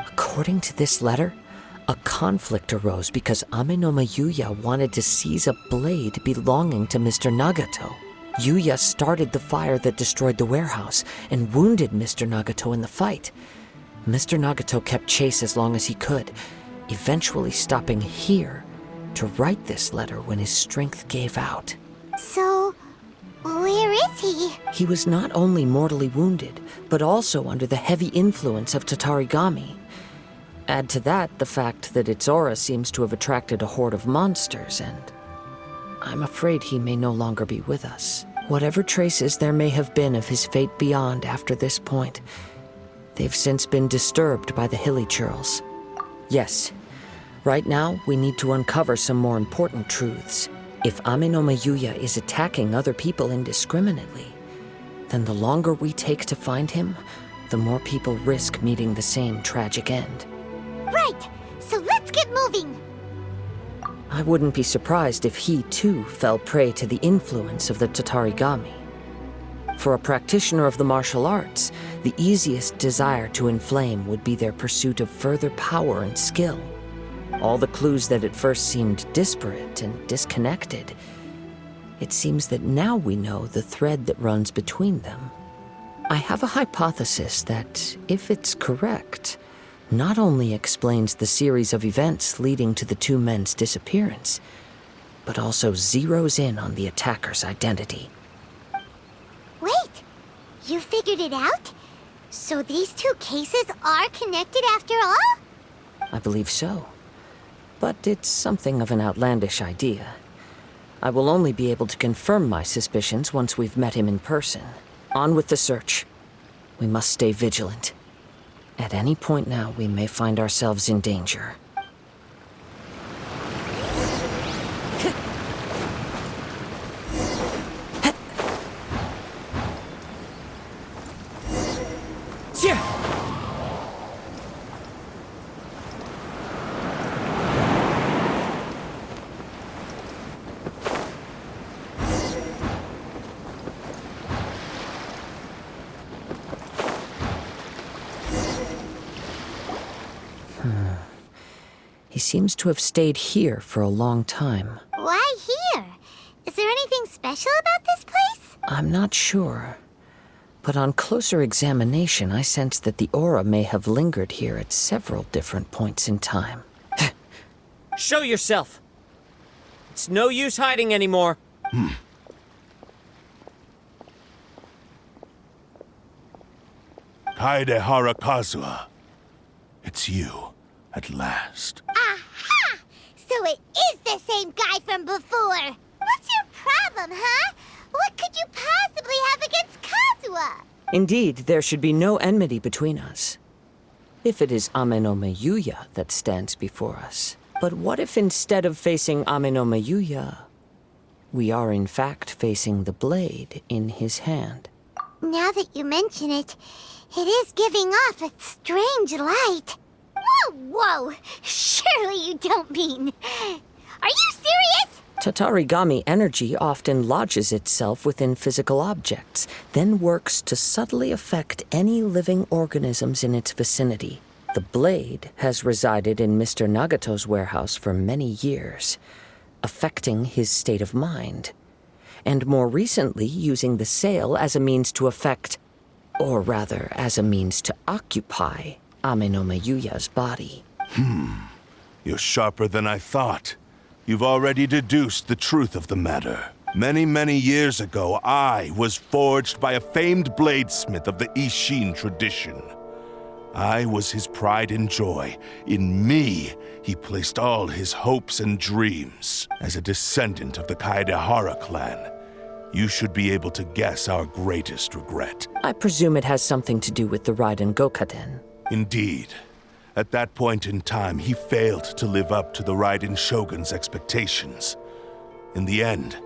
According to this letter, a conflict arose because Amenoma Yuya wanted to seize a blade belonging to Mr. Nagato. Yuya started the fire that destroyed the warehouse and wounded Mr. Nagato in the fight. Mr. Nagato kept chase as long as he could, eventually stopping here to write this letter when his strength gave out. So, where is he? He was not only mortally wounded, but also under the heavy influence of Tatarigami. Add to that the fact that its aura seems to have attracted a horde of monsters, and I'm afraid he may no longer be with us. Whatever traces there may have been of his fate beyond after this point, they've since been disturbed by the hilly churls. Yes, right now we need to uncover some more important truths. If Amenoma Yuya is attacking other people indiscriminately, then the longer we take to find him, the more people risk meeting the same tragic end. Right, so let's get moving. I wouldn't be surprised if he, too, fell prey to the influence of the Tatarigami. For a practitioner of the martial arts, the easiest desire to inflame would be their pursuit of further power and skill. All the clues that at first seemed disparate and disconnected, it seems that now we know the thread that runs between them. I have a hypothesis that, if it's correct, not only explains the series of events leading to the two men's disappearance, but also zeroes in on the attacker's identity. Wait, you figured it out? So these two cases are connected after all? I believe so. But it's something of an outlandish idea. I will only be able to confirm my suspicions once we've met him in person. On with the search. We must stay vigilant. At any point now, we may find ourselves in danger. He seems to have stayed here for a long time. Why here? Is there anything special about this place? I'm not sure. But on closer examination, I sense that the aura may have lingered here at several different points in time. Show yourself! It's no use hiding anymore. Kaidehara Kazuha. It's you, at last. Aha! So it is the same guy from before! What's your problem, huh? What could you possibly have against Kazuha? Indeed, there should be no enmity between us. If it is Amenoma Yuya that stands before us. But what if instead of facing Amenoma Yuya, we are in fact facing the blade in his hand? Now that you mention it, it is giving off a strange light. Whoa! Surely you don't mean... Are you serious? Tatarigami energy often lodges itself within physical objects, then works to subtly affect any living organisms in its vicinity. The blade has resided in Mr. Nagato's warehouse for many years, affecting his state of mind, and more recently using the sale as a means to affect, or rather as a means to occupy, Amenoma Yuya's body. You're sharper than I thought. You've already deduced the truth of the matter. Many, many years ago, I was forged by a famed bladesmith of the Ishin tradition. I was his pride and joy. In me, he placed all his hopes and dreams. As a descendant of the Kaedehara clan, you should be able to guess our greatest regret. I presume it has something to do with the Raiden Gokaden. Indeed. At that point in time, he failed to live up to the Raiden Shogun's expectations. In the end,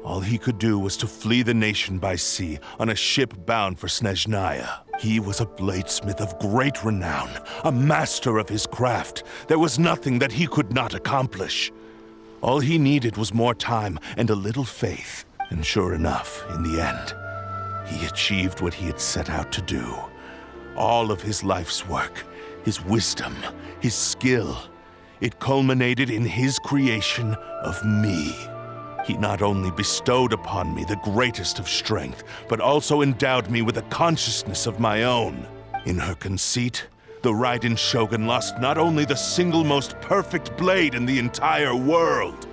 all he could do was to flee the nation by sea on a ship bound for Snezhnaya. He was a bladesmith of great renown, a master of his craft. There was nothing that he could not accomplish. All he needed was more time and a little faith. And sure enough, in the end, he achieved what he had set out to do. All of his life's work, his wisdom, his skill. It culminated in his creation of me. He not only bestowed upon me the greatest of strength, but also endowed me with a consciousness of my own. In her conceit, the Raiden Shogun lost not only the single most perfect blade in the entire world,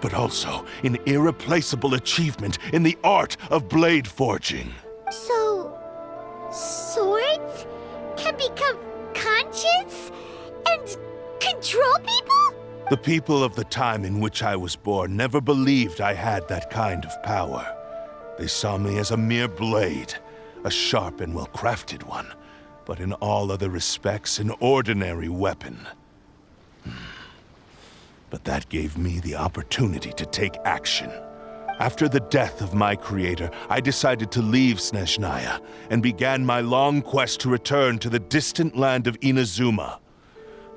but also an irreplaceable achievement in the art of blade forging. So, swords can become conscious and control people? The people of the time in which I was born never believed I had that kind of power. They saw me as a mere blade, a sharp and well-crafted one, but in all other respects an ordinary weapon. But that gave me the opportunity to take action. After the death of my creator, I decided to leave Snezhnaya and began my long quest to return to the distant land of Inazuma.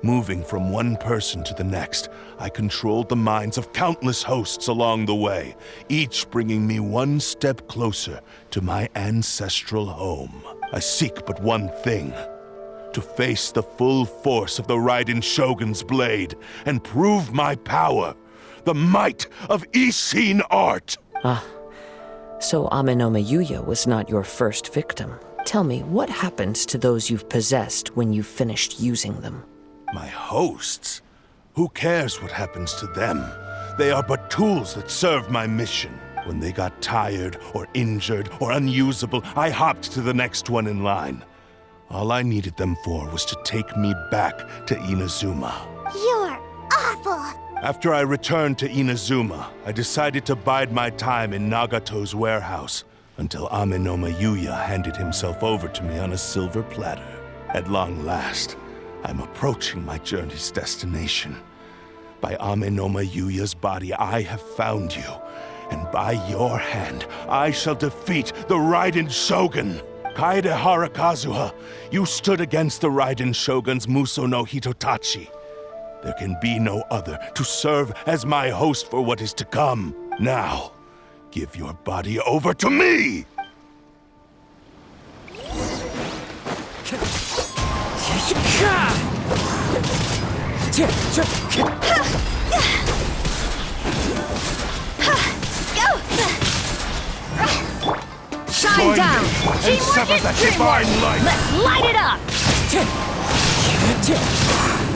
Moving from one person to the next, I controlled the minds of countless hosts along the way, each bringing me one step closer to my ancestral home. I seek but one thing: to face the full force of the Raiden Shogun's blade and prove my power, the might of Ishin art. So Amenoma Yuya was not your first victim. Tell me, what happens to those you've possessed when you've finished using them? My hosts? Who cares what happens to them? They are but tools that serve my mission. When they got tired, or injured, or unusable, I hopped to the next one in line. All I needed them for was to take me back to Inazuma. You're awful! After I returned to Inazuma, I decided to bide my time in Nagato's warehouse until Amenoma Yuya handed himself over to me on a silver platter. At long last, I'm approaching my journey's destination. By Amenoma Yuya's body, I have found you, and by your hand, I shall defeat the Raiden Shogun. Kaedehara Kazuha, you stood against the Raiden Shogun's Muso no Hitotachi. There can be no other to serve as my host for what is to come. Now, give your body over to me! Shine down! And sever that divine light! Let's light it up!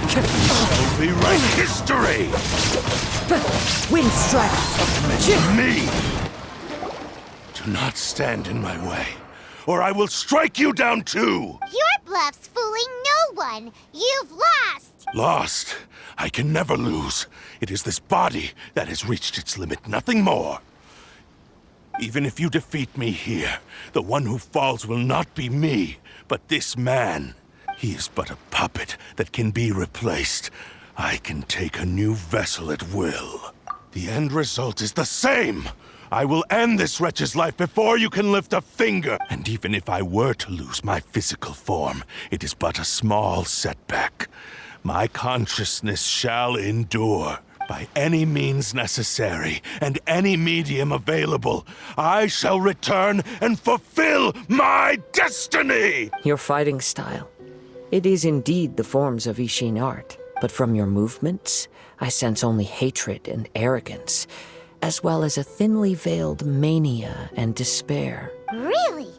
Shall rewrite history! Wind strike! Me! Do not stand in my way, or I will strike you down too! Your bluff's fooling no one. You've lost. Lost? I can never lose. It is this body that has reached its limit, nothing more. Even if you defeat me here, the one who falls will not be me, but this man. He is but a puppet that can be replaced. I can take a new vessel at will. The end result is the same. I will end this wretch's life before you can lift a finger. And even if I were to lose my physical form, it is but a small setback. My consciousness shall endure. By any means necessary, and any medium available, I shall return and fulfill my destiny! Your fighting style. It is indeed the forms of Ishin art, but from your movements, I sense only hatred and arrogance, as well as a thinly veiled mania and despair. Really?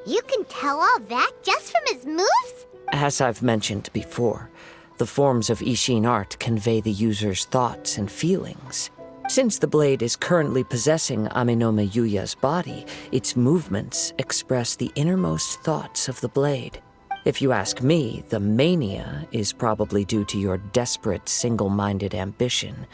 You can tell all that just from his moves? As I've mentioned before, the forms of Ishin art convey the user's thoughts and feelings. Since the blade is currently possessing Amenoma Yuya's body, its movements express the innermost thoughts of the blade. If you ask me, the mania is probably due to your desperate, single-minded ambition.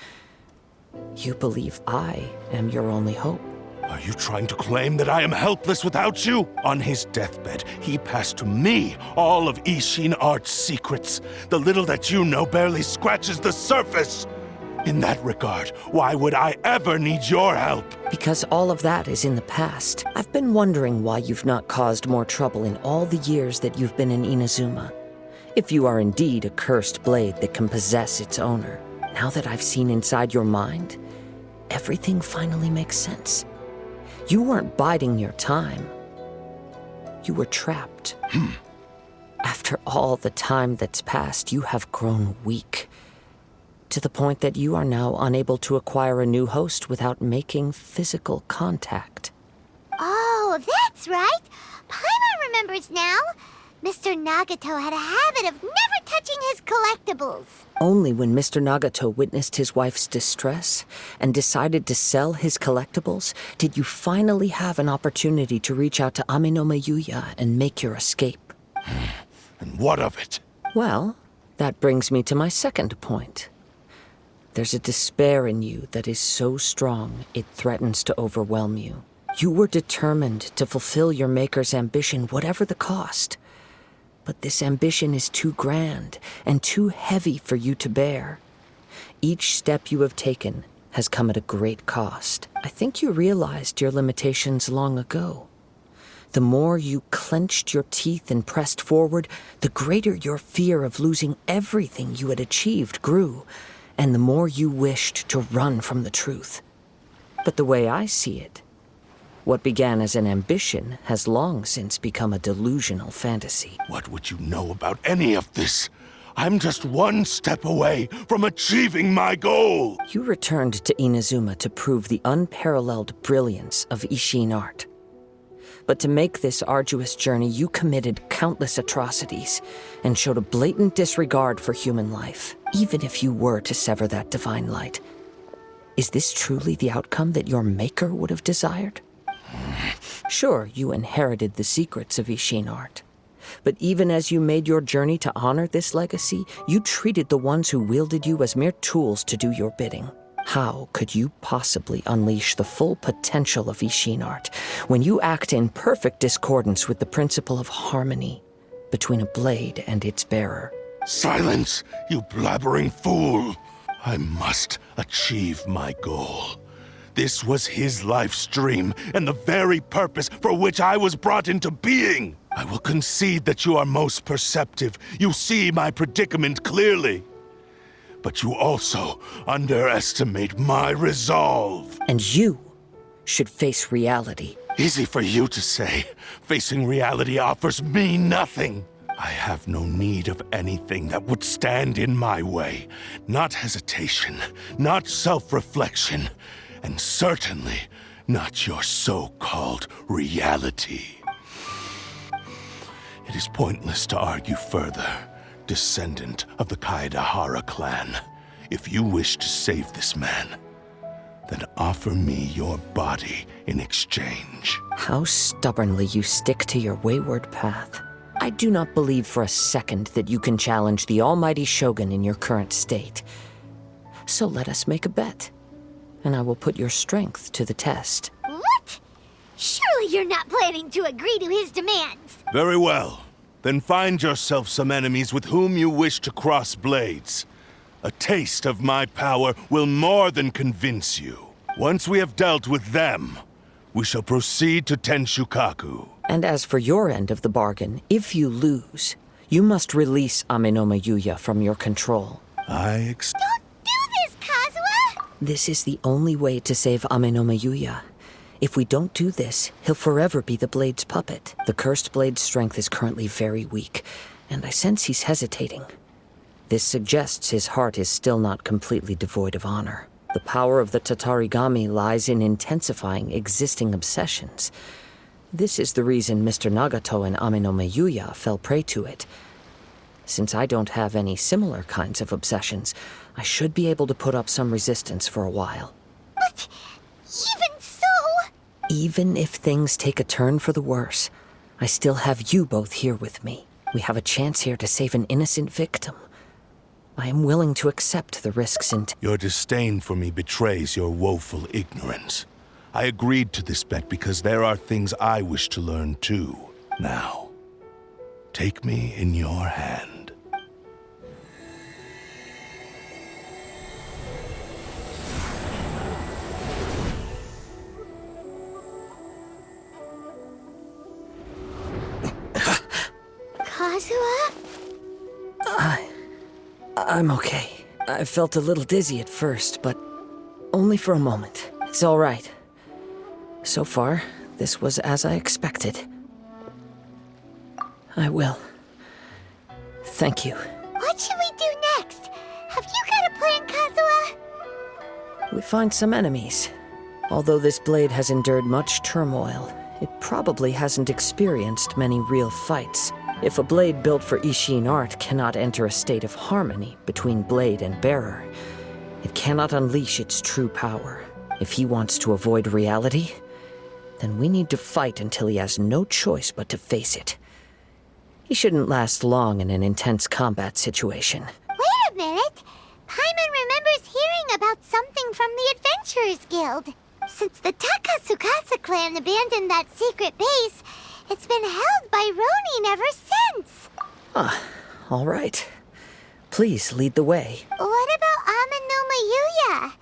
You believe I am your only hope. Are you trying to claim that I am helpless without you? On his deathbed, he passed to me all of Ishin art's secrets. The little that you know barely scratches the surface. In that regard, why would I ever need your help? Because all of that is in the past. I've been wondering why you've not caused more trouble in all the years that you've been in Inazuma. If you are indeed a cursed blade that can possess its owner, now that I've seen inside your mind, everything finally makes sense. You weren't biding your time. You were trapped. After all the time that's passed, you have grown weak. To the point that you are now unable to acquire a new host without making physical contact. Oh, that's right. Paimon remembers now. Mr. Nagato had a habit of never touching his collectibles. Only when Mr. Nagato witnessed his wife's distress and decided to sell his collectibles did you finally have an opportunity to reach out to Amenoma Yuya and make your escape. And what of it? Well, that brings me to my second point. There's a despair in you that is so strong it threatens to overwhelm you. You were determined to fulfill your maker's ambition, whatever the cost. But this ambition is too grand and too heavy for you to bear. Each step you have taken has come at a great cost. I think you realized your limitations long ago. The more you clenched your teeth and pressed forward, the greater your fear of losing everything you had achieved grew, and the more you wished to run from the truth. But the way I see it, what began as an ambition has long since become a delusional fantasy. What would you know about any of this? I'm just one step away from achieving my goal! You returned to Inazuma to prove the unparalleled brilliance of Ishin art. But to make this arduous journey, you committed countless atrocities and showed a blatant disregard for human life, even if you were to sever that divine light. Is this truly the outcome that your maker would have desired? Sure, you inherited the secrets of Ishin art. But even as you made your journey to honor this legacy, you treated the ones who wielded you as mere tools to do your bidding. How could you possibly unleash the full potential of Ishin art when you act in perfect discordance with the principle of harmony between a blade and its bearer? Silence, you blabbering fool! I must achieve my goal. This was his life's dream and the very purpose for which I was brought into being. I will concede that you are most perceptive. You see my predicament clearly. But you also underestimate my resolve. And you should face reality. Easy for you to say. Facing reality offers me nothing. I have no need of anything that would stand in my way. Not hesitation, not self-reflection, and certainly not your so-called reality. It is pointless to argue further. Descendant of the Kaedahara clan, if you wish to save this man, then offer me your body in exchange. How stubbornly you stick to your wayward path. I do not believe for a second that you can challenge the almighty Shogun in your current state. So let us make a bet, and I will put your strength to the test. What? Surely you're not planning to agree to his demands. Very well. Then find yourself some enemies with whom you wish to cross blades. A taste of my power will more than convince you. Once we have dealt with them, we shall proceed to Tenshukaku. And as for your end of the bargain, if you lose, you must release Amenoma Yuya from your control. Don't do this, Kazuha! This is the only way to save Amenoma Yuya. If we don't do this, he'll forever be the Blade's puppet. The Cursed Blade's strength is currently very weak, and I sense he's hesitating. This suggests his heart is still not completely devoid of honor. The power of the Tatarigami lies in intensifying existing obsessions. This is the reason Mr. Nagato and Amenoma Yuya fell prey to it. Since I don't have any similar kinds of obsessions, I should be able to put up some resistance for a while. But even so... Even if things take a turn for the worse, I still have you both here with me. We have a chance here to save an innocent victim. I am willing to accept the risks and... Your disdain for me betrays your woeful ignorance. I agreed to this bet because there are things I wish to learn too. Now, take me in your hand. Kazuha? I'm okay. I felt a little dizzy at first, but only for a moment. It's all right. So far, this was as I expected. I will Thank you. What should we do next? Have you got a plan, Kazuha? We find some enemies. Although this blade has endured much turmoil, it probably hasn't experienced many real fights. If a blade built for Ishin art cannot enter a state of harmony between blade and bearer, it cannot unleash its true power. If he wants to avoid reality, then we need to fight until he has no choice but to face it. He shouldn't last long in an intense combat situation. Wait a minute! Paimon remembers hearing about something from the Adventurers Guild. Since the Takasukasa clan abandoned that secret base, it's been held by Ronin ever since. All right. Please lead the way. What about Amanoma Yuya?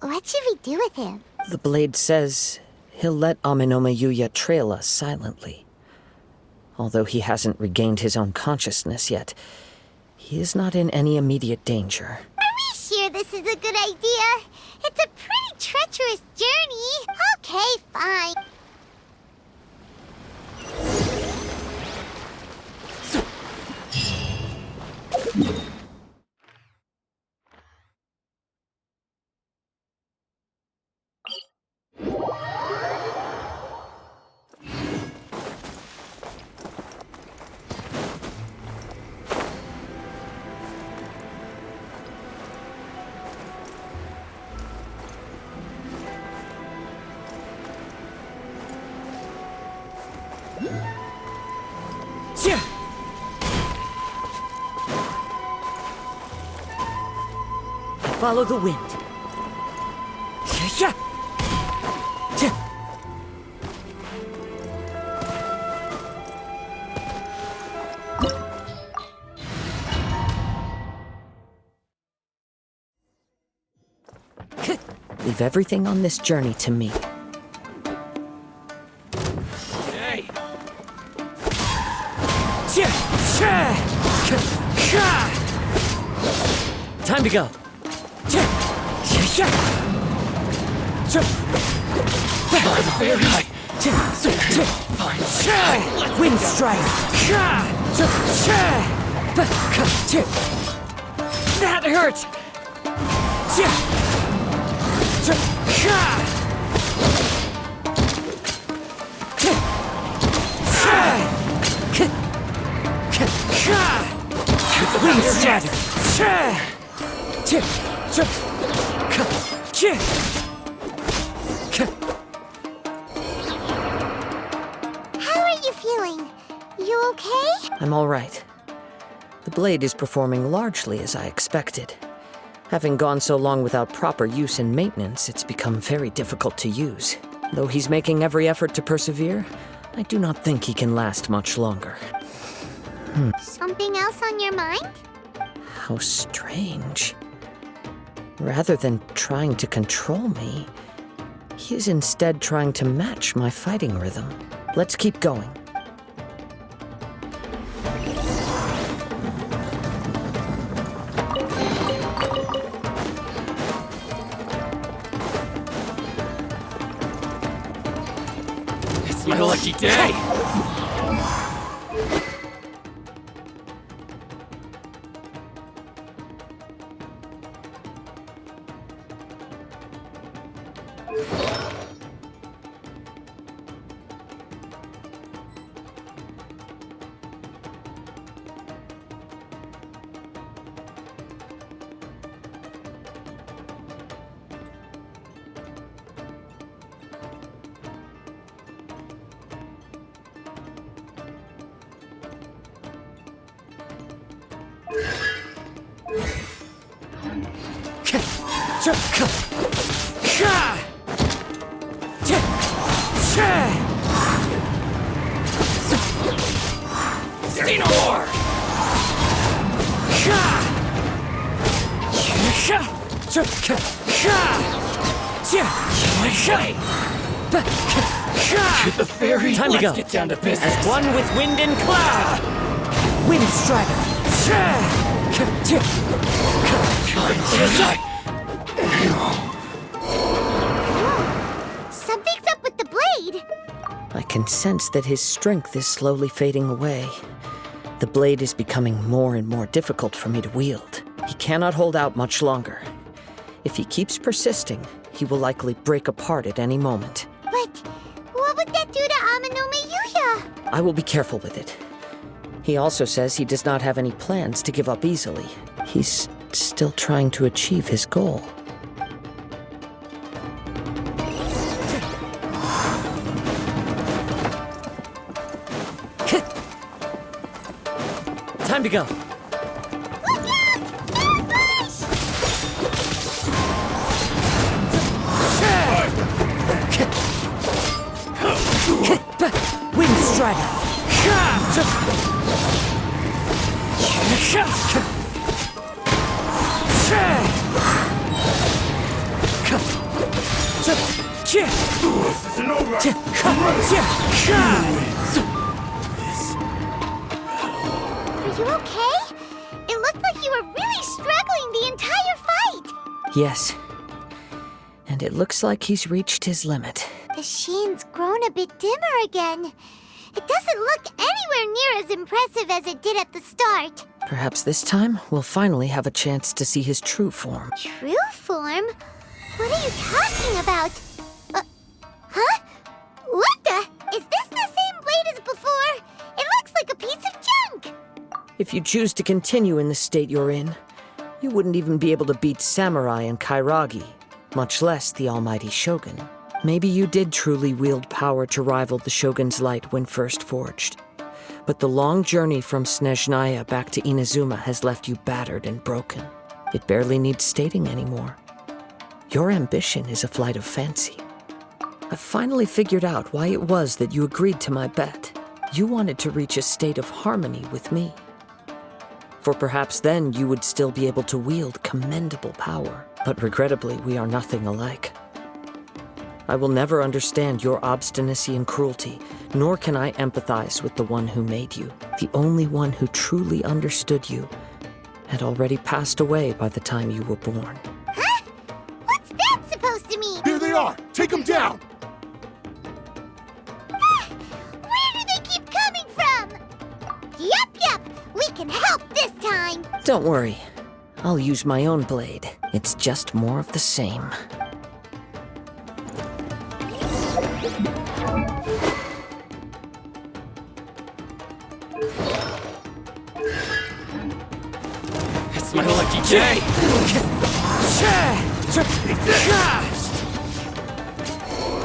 What should we do with him? The blade says he'll let Amanoma Yuya trail us silently. Although he hasn't regained his own consciousness yet, he is not in any immediate danger. Are we sure this is a good idea? It's a pretty treacherous journey. Okay, fine. Follow the wind. Leave everything on this journey to me. Hey! Time to go. Wind strike. That hurt! Wind shatter. How are you feeling? You okay? I'm all right. The blade is performing largely as I expected. Having gone so long without proper use and maintenance, it's become very difficult to use. Though he's making every effort to persevere, I do not think he can last much longer. Something else on your mind? How strange. Rather than trying to control me, he is instead trying to match my fighting rhythm. Let's keep going. It's my lucky day! Say no more! The fairy, Time to go. Let's get down to business. As one with wind and cloud! Wind strider! Something's up with the blade. I can sense that his strength is slowly fading away. The blade is becoming more and more difficult for me to wield. He cannot hold out much longer. If he keeps persisting, he will likely break apart at any moment. But what would that do to Amano Miyuya? I will be careful with it. He also says he does not have any plans to give up easily. He's still trying to achieve his goal. Time to go. Wind Strider! Are you okay? It looked like you were really struggling the entire fight. Yes. And it looks like he's reached his limit. The sheen's grown a bit dimmer again. It doesn't look anywhere near as impressive as it did at the start. Perhaps this time, we'll finally have a chance to see his true form. True form? What are you talking about? Huh? What the? Is this the same blade as before? It looks like a piece of junk! If you choose to continue in the state you're in, you wouldn't even be able to beat Samurai and Kairagi, much less the almighty Shogun. Maybe you did truly wield power to rival the Shogun's light when first forged. But the long journey from Snezhnaya back to Inazuma has left you battered and broken. It barely needs stating anymore. Your ambition is a flight of fancy. I've finally figured out why it was that you agreed to my bet. You wanted to reach a state of harmony with me. For perhaps then you would still be able to wield commendable power. But regrettably, we are nothing alike. I will never understand your obstinacy and cruelty, nor can I empathize with the one who made you. The only one who truly understood you had already passed away by the time you were born. Huh? What's that supposed to mean? There they are! Take them down! Where do they keep coming from? Yup, we can help this time. Don't worry. I'll use my own blade. It's just more of the same. It's my lucky day!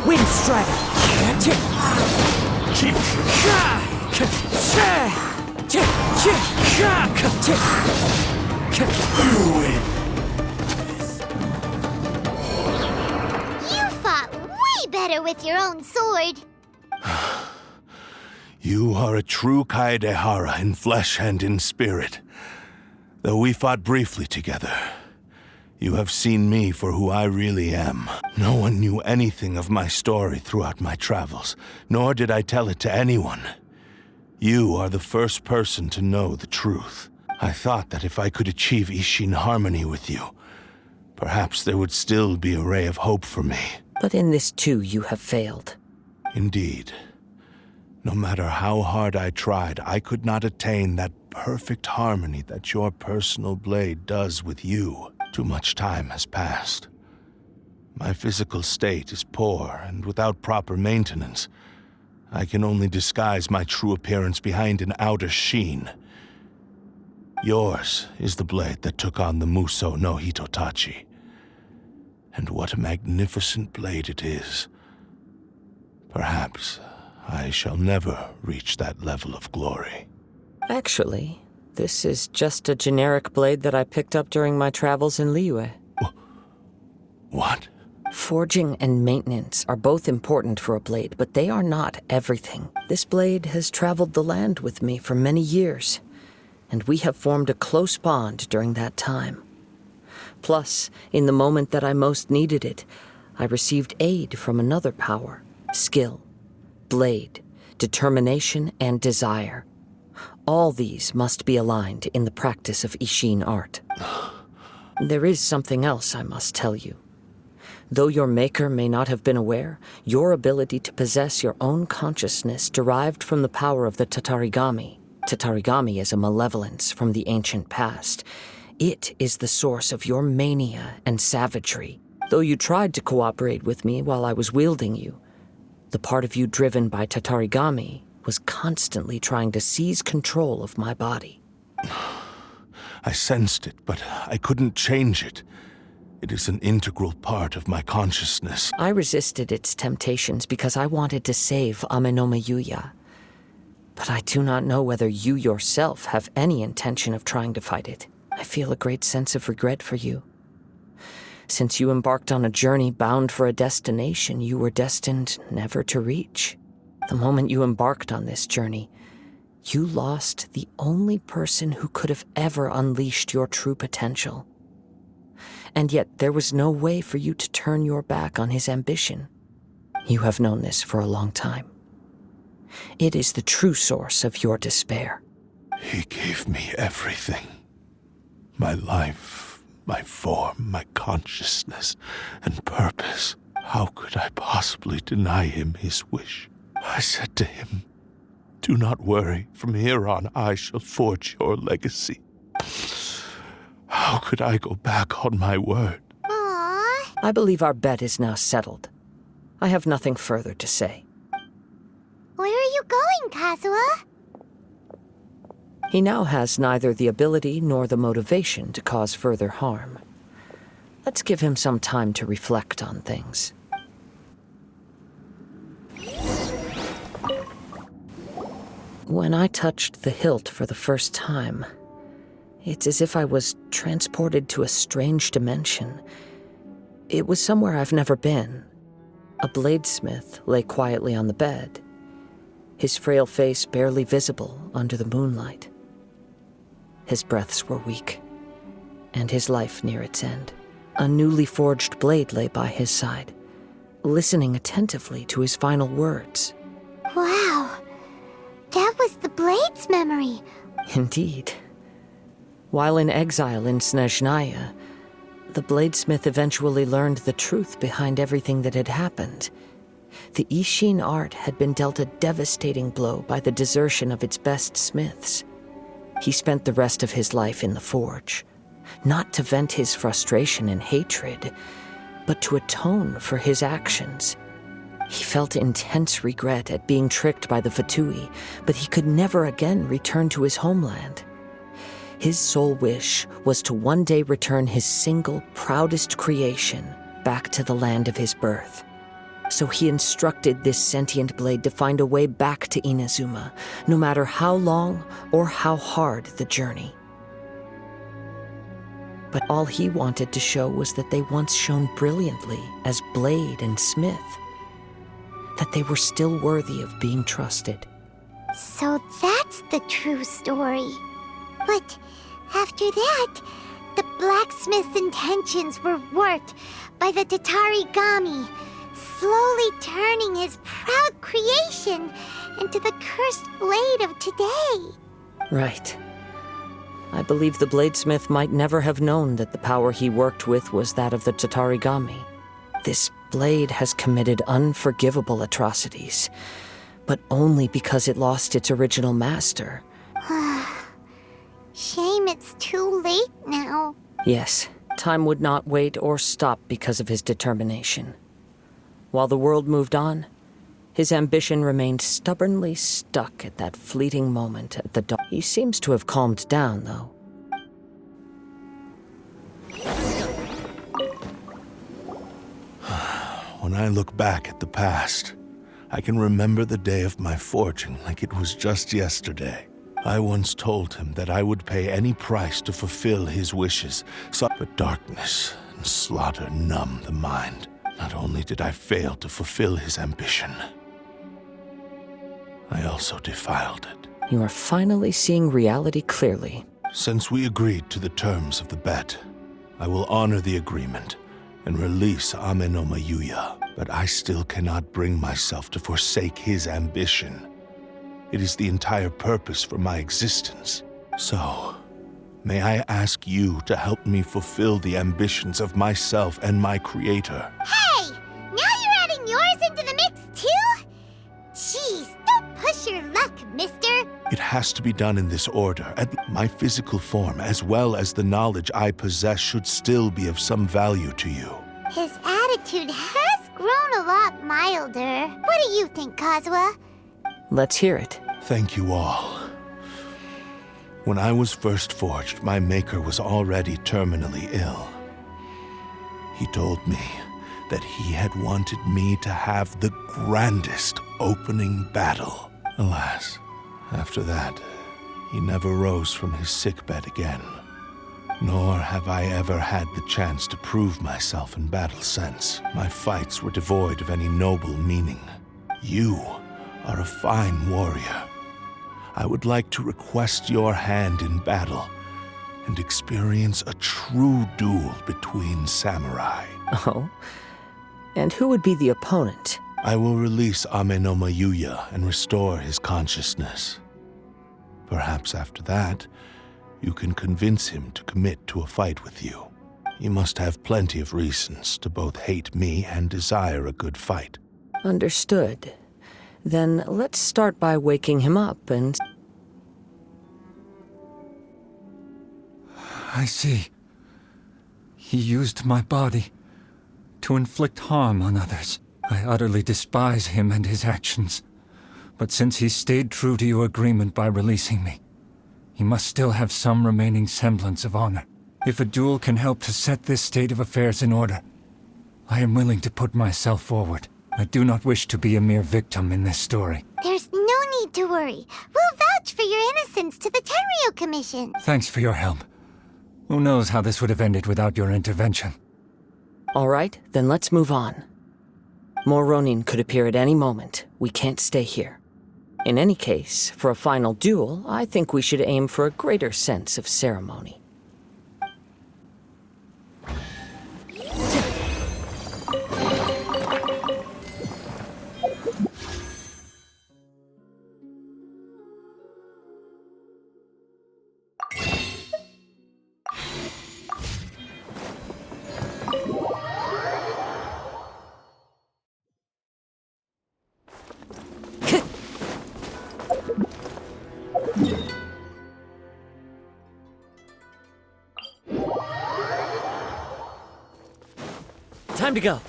Wind Strider! You fought way better with your own sword. You are a true Kaedehara in flesh and in spirit. Though we fought briefly together, you have seen me for who I really am. No one knew anything of my story throughout my travels, nor did I tell it to anyone. You are the first person to know the truth. I thought that if I could achieve Ishin harmony with you, perhaps there would still be a ray of hope for me. But in this too, you have failed. Indeed. No matter how hard I tried, I could not attain that perfect harmony that your personal blade does with you. Too much time has passed. My physical state is poor, and without proper maintenance, I can only disguise my true appearance behind an outer sheen. Yours is the blade that took on the Muso no Hitotachi. And what a magnificent blade it is. Perhaps I shall never reach that level of glory. Actually, this is just a generic blade that I picked up during my travels in Liyue. What? Forging and maintenance are both important for a blade, but they are not everything. This blade has traveled the land with me for many years, and we have formed a close bond during that time. Plus, in the moment that I most needed it, I received aid from another power: skill, blade, determination, and desire. All these must be aligned in the practice of Ishin art. There is something else I must tell you. Though your maker may not have been aware, your ability to possess your own consciousness derived from the power of the Tatarigami. Tatarigami is a malevolence from the ancient past. It is the source of your mania and savagery. Though you tried to cooperate with me while I was wielding you, the part of you driven by Tatarigami was constantly trying to seize control of my body. I sensed it, but I couldn't change it. It is an integral part of my consciousness. I resisted its temptations because I wanted to save Amenoma Yuya. But I do not know whether you yourself have any intention of trying to fight it. I feel a great sense of regret for you. Since you embarked on a journey bound for a destination you were destined never to reach. The moment you embarked on this journey, you lost the only person who could have ever unleashed your true potential. And yet there was no way for you to turn your back on his ambition. You have known this for a long time. It is the true source of your despair. He gave me everything. My life, my form, my consciousness, and purpose. How could I possibly deny him his wish? I said to him, "Do not worry. From here on, I shall forge your legacy." How could I go back on my word? Aww. I believe our bet is now settled. I have nothing further to say. Where are you going, Kazuha? He now has neither the ability nor the motivation to cause further harm. Let's give him some time to reflect on things. When I touched the hilt for the first time, it's as if I was transported to a strange dimension. It was somewhere I've never been. A bladesmith lay quietly on the bed, his frail face barely visible under the moonlight. His breaths were weak, and his life near its end. A newly forged blade lay by his side, listening attentively to his final words. Wow. That was the Blade's memory. Indeed. While in exile in Snezhnaya, the bladesmith eventually learned the truth behind everything that had happened. The Ishin art had been dealt a devastating blow by the desertion of its best smiths. He spent the rest of his life in the forge, not to vent his frustration and hatred, but to atone for his actions. He felt intense regret at being tricked by the Fatui, but he could never again return to his homeland. His sole wish was to one day return his single, proudest creation back to the land of his birth. So he instructed this sentient blade to find a way back to Inazuma, no matter how long or how hard the journey. But all he wanted to show was that they once shone brilliantly as blade and smith, that they were still worthy of being trusted. So that's the true story. But after that, the blacksmith's intentions were worked by the Tatarigami, slowly turning his proud creation into the cursed blade of today. Right. I believe the bladesmith might never have known that the power he worked with was that of the Tatarigami. This blade has committed unforgivable atrocities, but only because it lost its original master. Shame it's too late now. Yes, time would not wait or stop because of his determination. While the world moved on, his ambition remained stubbornly stuck at that fleeting moment at the dawn. He seems to have calmed down, though. When I look back at the past, I can remember the day of my forging like it was just yesterday. I once told him that I would pay any price to fulfill his wishes, but darkness and slaughter numb the mind. Not only did I fail to fulfill his ambition, I also defiled it. You are finally seeing reality clearly. Since we agreed to the terms of the bet, I will honor the agreement and release Amenoma Yuya, but I still cannot bring myself to forsake his ambition. It is the entire purpose for my existence. So, may I ask you to help me fulfill the ambitions of myself and my creator? Hey! Now you're adding yours into the mix, too? Jeez, don't push your luck, mister. It has to be done in this order. My physical form, as well as the knowledge I possess, should still be of some value to you. His attitude has grown a lot milder. What do you think, Kazuha? Let's hear it. Thank you all. When I was first forged, my maker was already terminally ill. He told me that he had wanted me to have the grandest opening battle. Alas, after that, he never rose from his sickbed again. Nor have I ever had the chance to prove myself in battle since. My fights were devoid of any noble meaning. You are a fine warrior. I would like to request your hand in battle and experience a true duel between samurai. Oh? And who would be the opponent? I will release Amenoma Yuya and restore his consciousness. Perhaps after that, you can convince him to commit to a fight with you. He must have plenty of reasons to both hate me and desire a good fight. Understood. Then let's start by waking him up and... I see. He used my body to inflict harm on others. I utterly despise him and his actions. But since he stayed true to your agreement by releasing me, he must still have some remaining semblance of honor. If a duel can help to set this state of affairs in order, I am willing to put myself forward. I do not wish to be a mere victim in this story. There's no need to worry. We'll vouch for your innocence to the Tenryo Commission. Thanks for your help. Who knows how this would have ended without your intervention. All right, then let's move on. More Ronin could appear at any moment. We can't stay here. In any case, for a final duel, I think we should aim for a greater sense of ceremony. Time to go.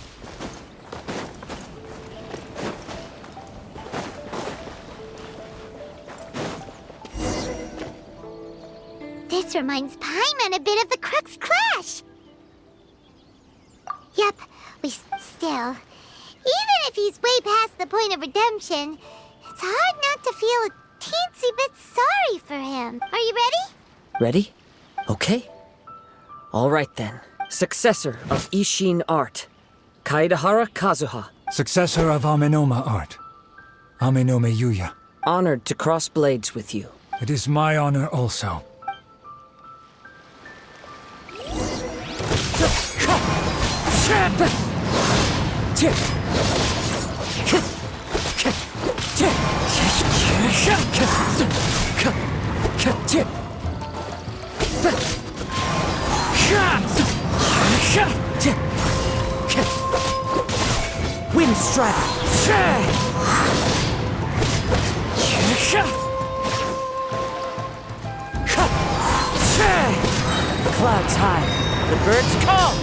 This reminds Paimon a bit of the Crux Clash. Yep, still. Even if he's way past the point of redemption, it's hard not to feel a teensy bit sorry for him. Are you ready? Ready? Okay. All right then. Successor of Ishin art, Kaedahara Kazuha. Successor of Amenoma art, Amenome Yuya. Honored to cross blades with you. It is my honor also. Wind strike. Clouds high. The birds call.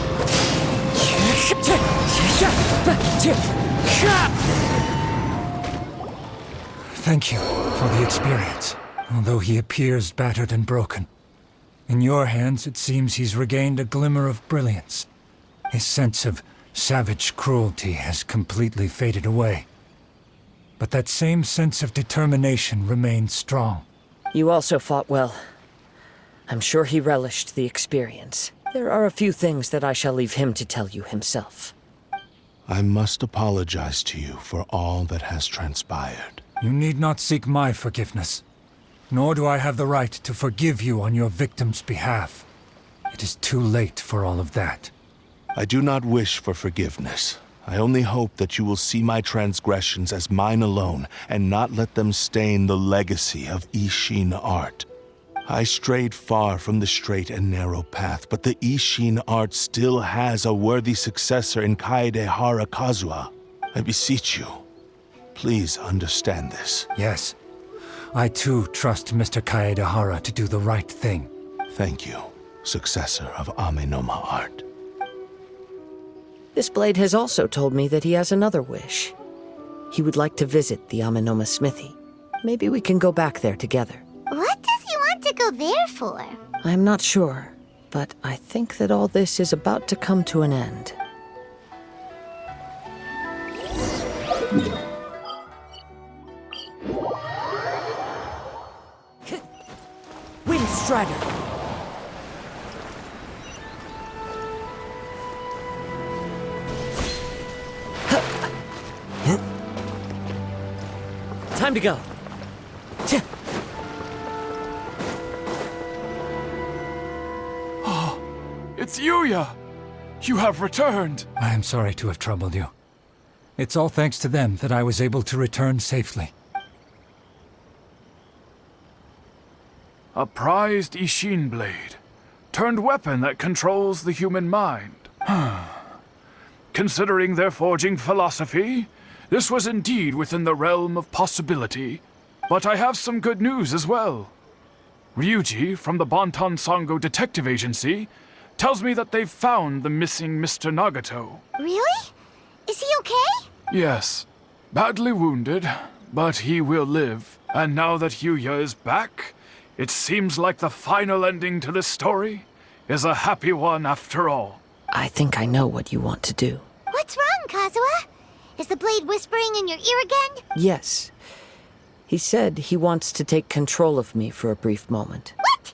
Thank you for the experience. Although he appears battered and broken, in your hands it seems he's regained a glimmer of brilliance. His sense of savage cruelty has completely faded away. But that same sense of determination remains strong. You also fought well. I'm sure he relished the experience. There are a few things that I shall leave him to tell you himself. I must apologize to you for all that has transpired. You need not seek my forgiveness. Nor do I have the right to forgive you on your victim's behalf. It is too late for all of that. I do not wish for forgiveness. I only hope that you will see my transgressions as mine alone and not let them stain the legacy of Ishin art. I strayed far from the straight and narrow path, but the Ishin art still has a worthy successor in Kaedehara Kazuha. I beseech you, please understand this. Yes, I too trust Mr. Kaedehara to do the right thing. Thank you, successor of Amenoma art. This blade has also told me that he has another wish. He would like to visit the Amenoma smithy. Maybe we can go back there together. What does he want to go there for? I'm not sure, but I think that all this is about to come to an end. Wind Strider! Time to go. It's Yuya! You have returned! I am sorry to have troubled you. It's all thanks to them that I was able to return safely. A prized Ishin blade, turned weapon that controls the human mind. Considering their forging philosophy, this was indeed within the realm of possibility. But I have some good news as well. Ryuji, from the Bantan Sango Detective Agency, tells me that they've found the missing Mr. Nagato. Really? Is he okay? Yes, badly wounded, but he will live. And now that Yuya is back, it seems like the final ending to this story is a happy one after all. I think I know what you want to do. What's wrong, Kazuha? Is the blade whispering in your ear again? Yes. He said he wants to take control of me for a brief moment. What?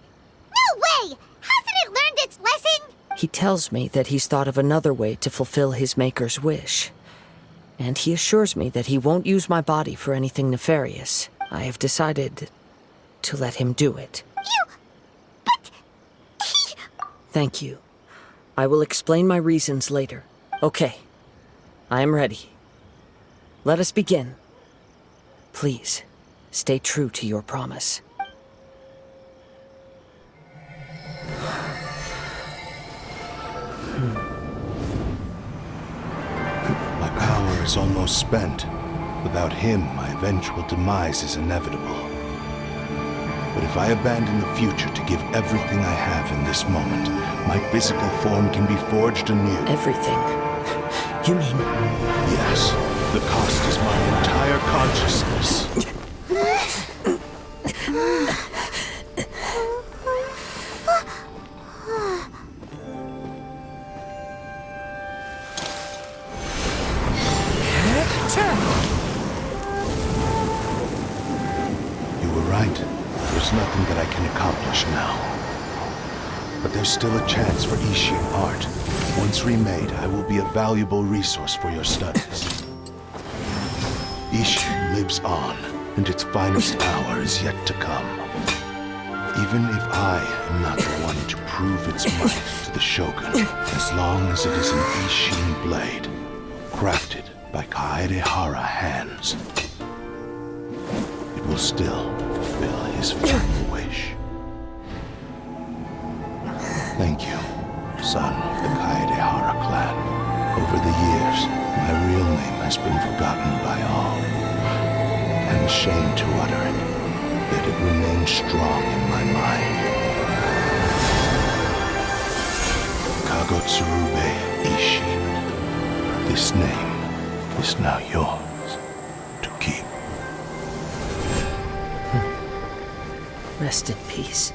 No way! Hasn't it learned its lesson? He tells me that he's thought of another way to fulfill his maker's wish. And he assures me that he won't use my body for anything nefarious. I have decided to let him do it. But... Thank you. I will explain my reasons later. Okay. I am ready. Let us begin. Please, stay true to your promise. My power is almost spent. Without him, my eventual demise is inevitable. But if I abandon the future to give everything I have in this moment, my physical form can be forged anew. Everything? You mean... Yes, the cost is my entire consciousness. You were right. There's nothing that I can accomplish now. But there's still a chance for Ishin art. Once remade, I will be a valuable resource for your studies. Ishin lives on, and its finest hour is yet to come. Even if I am not the one to prove its might to the Shogun, as long as it is an Ishin blade, crafted by Kaedehara hands, it will still fulfill his final wish. Thank you, son of the Kaedehara clan. Over the years, my real name has been forgotten by all. I'm ashamed to utter it, yet it remains strong in my mind. Kagotsurube Ishin. This name is now yours to keep. Rest in peace.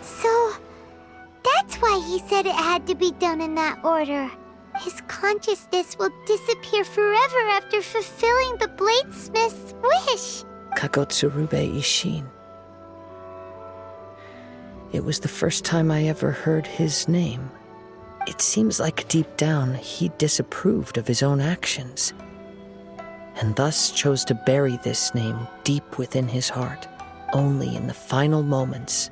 So, that's why he said it had to be done in that order. His consciousness will disappear forever after fulfilling the bladesmith's wish. Kagotsurube Ishin. It was the first time I ever heard his name. It seems like deep down he disapproved of his own actions, and thus chose to bury this name deep within his heart. Only in the final moments,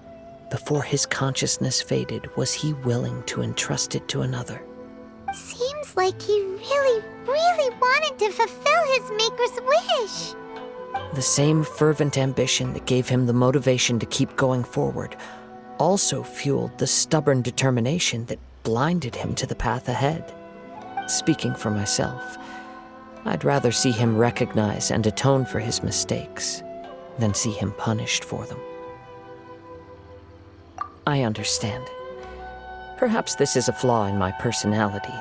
before his consciousness faded, was he willing to entrust it to another. Seems like he really, really wanted to fulfill his maker's wish. The same fervent ambition that gave him the motivation to keep going forward also fueled the stubborn determination that blinded him to the path ahead. Speaking for myself, I'd rather see him recognize and atone for his mistakes than see him punished for them. I understand. Perhaps this is a flaw in my personality.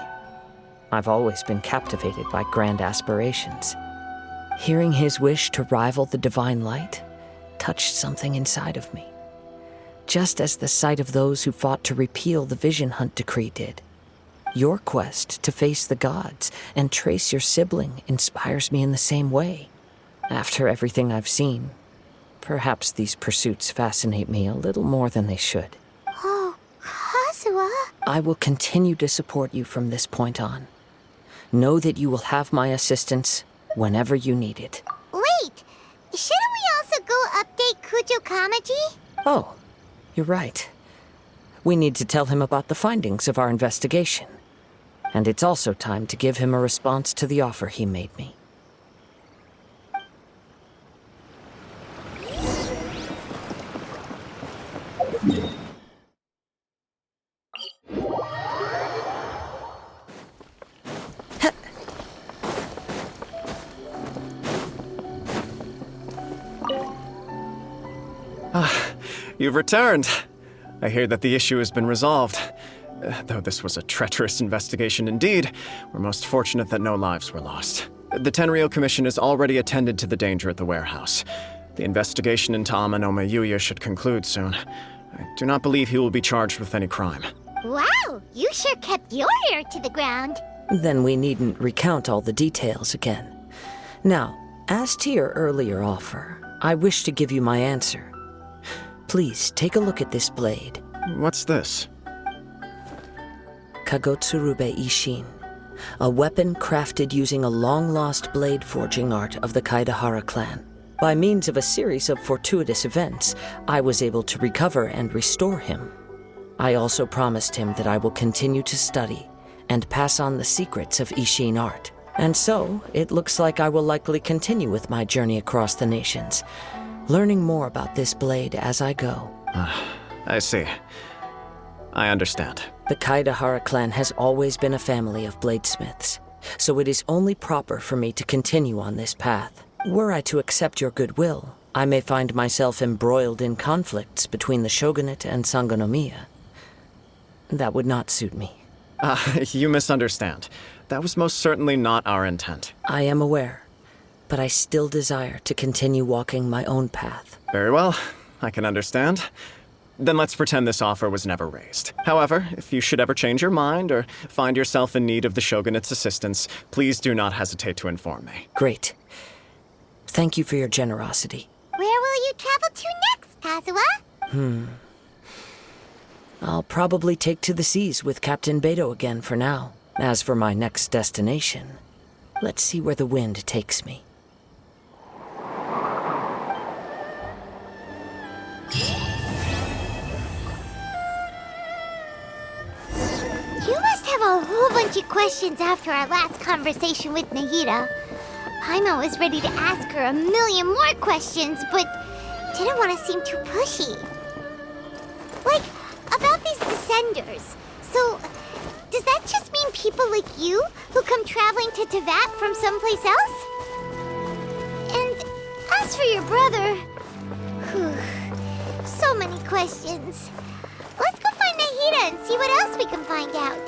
I've always been captivated by grand aspirations. Hearing his wish to rival the divine light touched something inside of me, just as the sight of those who fought to repeal the Vision Hunt decree did. Your quest to face the gods and trace your sibling inspires me in the same way. After everything I've seen, perhaps these pursuits fascinate me a little more than they should. Oh, Kazuha. I will continue to support you from this point on. Know that you will have my assistance whenever you need it. Wait, shouldn't we also go update Kujo Kamaji? Oh, you're right. We need to tell him about the findings of our investigation. And it's also time to give him a response to the offer he made me. You've returned. I hear that the issue has been resolved. Though this was a treacherous investigation indeed, we're most fortunate that no lives were lost. The Tenryou Commission has already attended to the danger at the warehouse. The investigation into Amanome Yuya should conclude soon. I do not believe he will be charged with any crime. Wow, you sure kept your ear to the ground. Then we needn't recount all the details again. Now, as to your earlier offer, I wish to give you my answer. Please take a look at this blade. What's this? Kagotsurube Ishin, a weapon crafted using a long-lost blade forging art of the Kaidahara clan. By means of a series of fortuitous events, I was able to recover and restore him. I also promised him that I will continue to study and pass on the secrets of Ishin art. And so, it looks like I will likely continue with my journey across the nations, learning more about this blade as I go. I see. I understand. The Kaidahara clan has always been a family of bladesmiths, so it is only proper for me to continue on this path. Were I to accept your goodwill, I may find myself embroiled in conflicts between the shogunate and Sangonomiya. That would not suit me. You misunderstand. That was most certainly not our intent. I am aware, but I still desire to continue walking my own path. Very well, I can understand. Then let's pretend this offer was never raised. However, if you should ever change your mind or find yourself in need of the shogunate's assistance, please do not hesitate to inform me. Great. Thank you for your generosity. Where will you travel to next, Kazuha? I'll probably take to the seas with Captain Beto again for now. As for my next destination, let's see where the wind takes me. You must have a whole bunch of questions after our last conversation with Nahida. Paimon was ready to ask her a million more questions, but didn't want to seem too pushy. Like, about these descenders. So, does that just mean people like you who come traveling to Teyvat from someplace else? And as for your brother... so many questions. Let's go find Nahida and see what else we can find out.